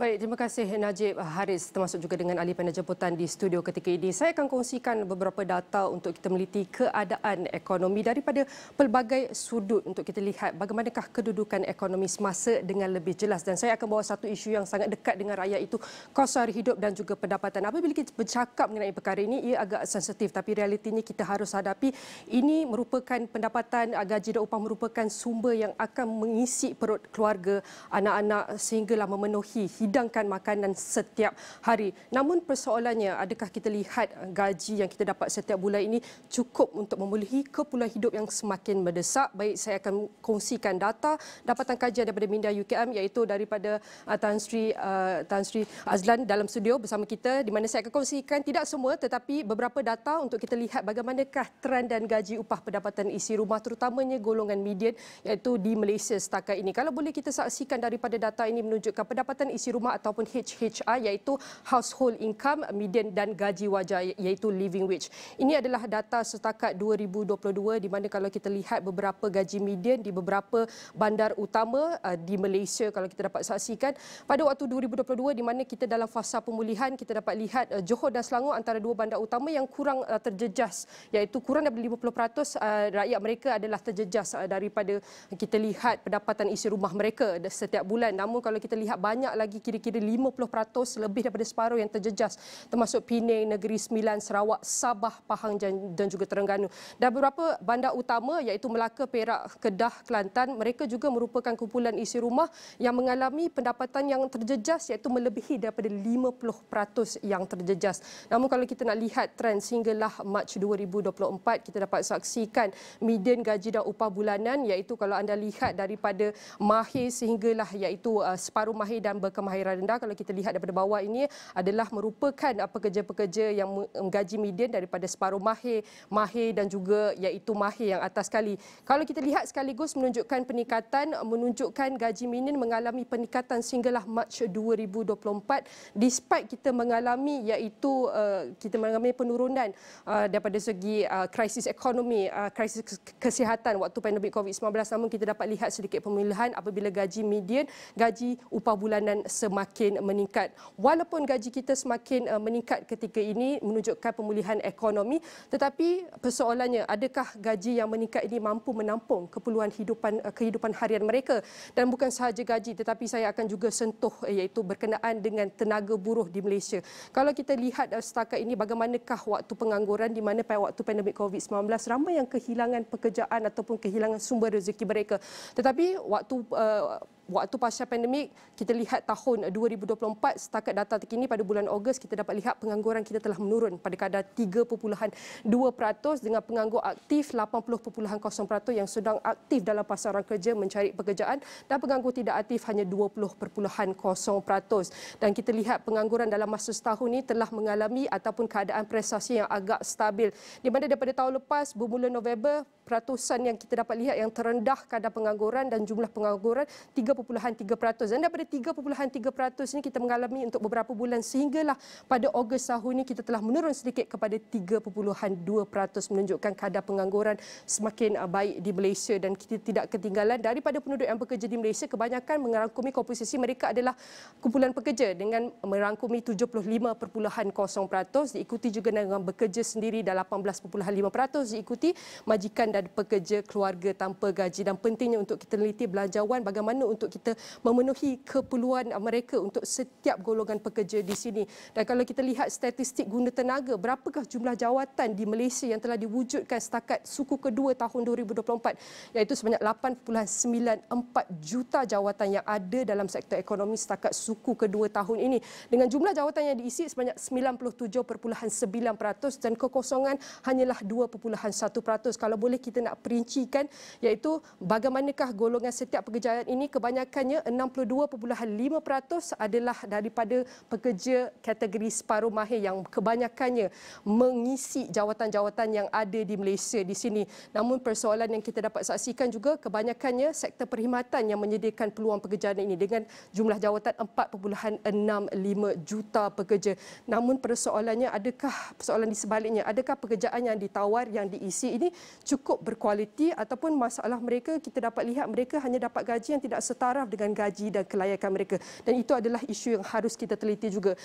Baik, terima kasih Najib Haris termasuk juga dengan ahli panel jemputan di studio ketika ini. Saya akan kongsikan beberapa data untuk kita meliti keadaan ekonomi daripada pelbagai sudut untuk kita lihat bagaimanakah kedudukan ekonomi semasa dengan lebih jelas. Dan saya akan bawa satu isu yang sangat dekat dengan rakyat, itu kos sara hidup dan juga pendapatan. Apabila kita bercakap mengenai perkara ini, ia agak sensitif, tapi realitinya kita harus hadapi. Ini merupakan pendapatan, gaji dan upah merupakan sumber yang akan mengisi perut keluarga, anak-anak sehinggalah memenuhi hidangkan makanan setiap hari. Namun persoalannya, adakah kita lihat gaji yang kita dapat setiap bulan ini cukup untuk memenuhi keperluan hidup yang semakin mendesak? Baik, saya akan kongsikan data dapatan kajian daripada Minda UKM, iaitu daripada Tan Sri Azlan dalam studio bersama kita, di mana saya akan kongsikan tidak semua tetapi beberapa data untuk kita lihat bagaimanakah trend dan gaji upah pendapatan isi rumah terutamanya golongan median iaitu di Malaysia setakat ini. Kalau boleh kita saksikan daripada data ini menunjukkan pendapatan isi rumah ataupun HHI iaitu household income median dan gaji wajar iaitu living wage. Ini adalah data setakat 2022 di mana kalau kita lihat beberapa gaji median di beberapa bandar utama di Malaysia, kalau kita dapat saksikan pada waktu 2022 di mana kita dalam fasa pemulihan, kita dapat lihat Johor dan Selangor antara dua bandar utama yang kurang terjejas, iaitu kurang daripada 50% rakyat mereka adalah terjejas daripada kita lihat pendapatan isi rumah mereka setiap bulan. Namun kalau kita lihat banyak lagi, kira-kira 50% lebih daripada separuh yang terjejas, termasuk Penang, Negeri Sembilan, Sarawak, Sabah, Pahang dan juga Terengganu. Dan beberapa bandar utama iaitu Melaka, Perak, Kedah, Kelantan, mereka juga merupakan kumpulan isi rumah yang mengalami pendapatan yang terjejas iaitu melebihi daripada 50% yang terjejas. Namun kalau kita nak lihat trend sehinggalah Mac 2024, kita dapat saksikan median gaji dan upah bulanan iaitu kalau anda lihat daripada mahir sehinggalah iaitu separuh mahir dan berkemahiran rendah. Kalau kita lihat daripada bawah ini adalah merupakan pekerja-pekerja yang menggaji median daripada separuh mahir dan juga iaitu mahir yang atas sekali. Kalau kita lihat sekaligus menunjukkan peningkatan, menunjukkan gaji median mengalami peningkatan sehinggalah Mac 2024 despite kita mengalami iaitu kita mengalami penurunan daripada segi krisis ekonomi, krisis kesihatan waktu pandemik COVID-19. Namun kita dapat lihat sedikit pemulihan apabila gaji median, gaji upah bulanan semakin meningkat. Walaupun gaji kita semakin meningkat ketika ini menunjukkan pemulihan ekonomi, tetapi persoalannya adakah gaji yang meningkat ini mampu menampung keperluan kehidupan harian mereka? Dan bukan sahaja gaji tetapi saya akan juga sentuh iaitu berkenaan dengan tenaga buruh di Malaysia. Kalau kita lihat setakat ini bagaimanakah waktu pengangguran di mana pada waktu pandemik COVID-19 ramai yang kehilangan pekerjaan ataupun kehilangan sumber rezeki mereka. Tetapi waktu pasca pandemik, kita lihat tahun 2024 setakat data terkini pada bulan Ogos, kita dapat lihat pengangguran kita telah menurun pada kadar 3.2% dengan penganggur aktif 80.0% yang sedang aktif dalam pasaran kerja mencari pekerjaan dan penganggur tidak aktif hanya 20.0%. Dan kita lihat pengangguran dalam masa setahun ini telah mengalami ataupun keadaan prestasi yang agak stabil. Di mana daripada tahun lepas bermula November, peratusan yang kita dapat lihat yang terendah kadar pengangguran dan jumlah pengangguran 3.3%. Dan daripada 3.3% ini kita mengalami untuk beberapa bulan sehinggalah pada Ogos tahun ini kita telah menurun sedikit kepada 3.2%, menunjukkan kadar pengangguran semakin baik di Malaysia. Dan kita tidak ketinggalan daripada penduduk yang bekerja di Malaysia, kebanyakan merangkumi komposisi mereka adalah kumpulan pekerja dengan merangkumi 75.0%, diikuti juga dengan bekerja sendiri dan 18.5%, diikuti majikan dan pekerja keluarga tanpa gaji. Dan pentingnya untuk kita teliti belanjawan bagaimana untuk kita memenuhi keperluan mereka untuk setiap golongan pekerja di sini. Dan kalau kita lihat statistik guna tenaga, berapakah jumlah jawatan di Malaysia yang telah diwujudkan setakat suku kedua tahun 2024, iaitu sebanyak 8.94 juta jawatan yang ada dalam sektor ekonomi setakat suku kedua tahun ini, dengan jumlah jawatan yang diisi sebanyak 97.9% dan kekosongan hanyalah 2.1%. Kalau boleh kita nak perincikan iaitu bagaimanakah golongan setiap pekerjaan ini, kebanyakannya 62.5% adalah daripada pekerja kategori separuh mahir yang kebanyakannya mengisi jawatan-jawatan yang ada di Malaysia di sini. Namun persoalan yang kita dapat saksikan juga kebanyakannya sektor perkhidmatan yang menyediakan peluang pekerjaan ini dengan jumlah jawatan 4.65 juta pekerja. Namun persoalannya persoalan di sebaliknya, adakah pekerjaan yang ditawar, yang diisi ini cukup berkualiti ataupun masalah mereka kita dapat lihat mereka hanya dapat gaji yang tidak setaraf dengan gaji dan kelayakan mereka. Dan itu adalah isu yang harus kita teliti juga.